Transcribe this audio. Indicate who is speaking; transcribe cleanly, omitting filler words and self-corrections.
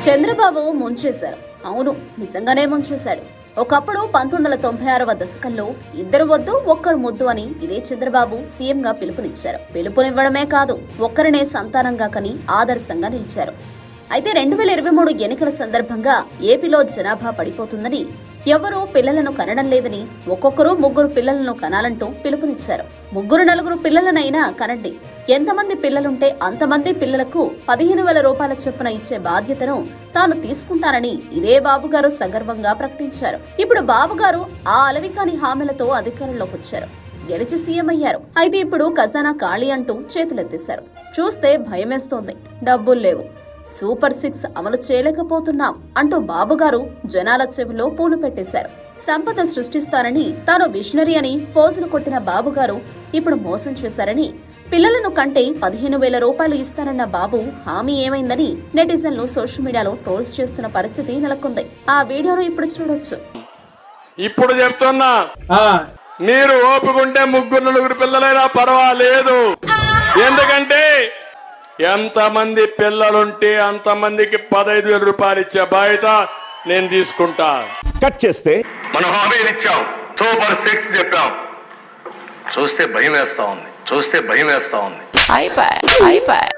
Speaker 1: చంద్రబాబు ముంచేశారు. అవును, నిజంగానే ముంచేశాడు. ఒకప్పుడు 1996వ దశకంలో ఇద్దరు వద్దు ఒక్కరు ముద్దు అని ఇదే చంద్రబాబు సీఎంగా పిలుపునిచ్చారు. పిలుపునివ్వడమే కాదు, ఒక్కరినే సంతానంగా కని ఆదర్శంగా నిలిచారు. అయితే 2023 ఎన్నికల సందర్భంగా ఏపీలో జనాభా పడిపోతుందని, ఎవరూ పిల్లలను కనడం లేదని, ఒక్కొక్కరు 3 పిల్లలను కనాలంటూ పిలుపునిచ్చారు. 3-4 పిల్లలనైనా కనండి, ఎంతమంది పిల్లలుంటే అంతమంది పిల్లలకు 15,000 రూపాయల చొప్పున ఇచ్చే బాధ్యతను తాను తీసుకుంటానని ఇదే బాబుగారు సగర్వంగా ప్రకటించారు. ఇప్పుడు బాబుగారు ఆ అలవికాని హామీలతో అధికారంలోకి వచ్చారు, గెలిచి సీఎం అయ్యారు. అయితే ఇప్పుడు ఖజానా ఖాళీ అంటూ చేతులెత్తేశారు. చూస్తే భయమేస్తోంది. డబ్బులు లేవు, సూపర్ 6 అమలు చేయలేకపోతున్నాం అంటూ బాబుగారు జనాల చెవిలో పూలు పెట్టేశారు. సంపద సృష్టిస్తానని తాను విషనరీ అని ఫోజులు కొట్టిన బాబుగారు ఇప్పుడు మోసం చేశారని, పిల్లలను కంటే 15,000 రూపాయలు ఇస్తానన్న బాబు హామీ ఏమైందని నెటిజన్లు సోషల్ మీడియాలో ట్రోల్స్ చేస్తున్న పరిస్థితి నెలకొంది. ఆ వీడియోను ఇప్పుడు చూడొచ్చు.
Speaker 2: ఇప్పుడు చెప్తున్నా, మీరు ఓపుకుంటే 3-4 పిల్లలైనా పర్వాలేదు. ఎందుకంటే ఎంతమంది పిల్లలుంటే అంతమందికి 15,000 రూపాయలు ఇచ్చే బాధ్యత నేను తీసుకుంటా.
Speaker 3: కట్ చేస్తే
Speaker 4: మనం హామీలు ఇచ్చాం, సూపర్ 6 చెప్పాం. చూస్తే భయం వేస్తా ఉంది.
Speaker 5: అయిపోయి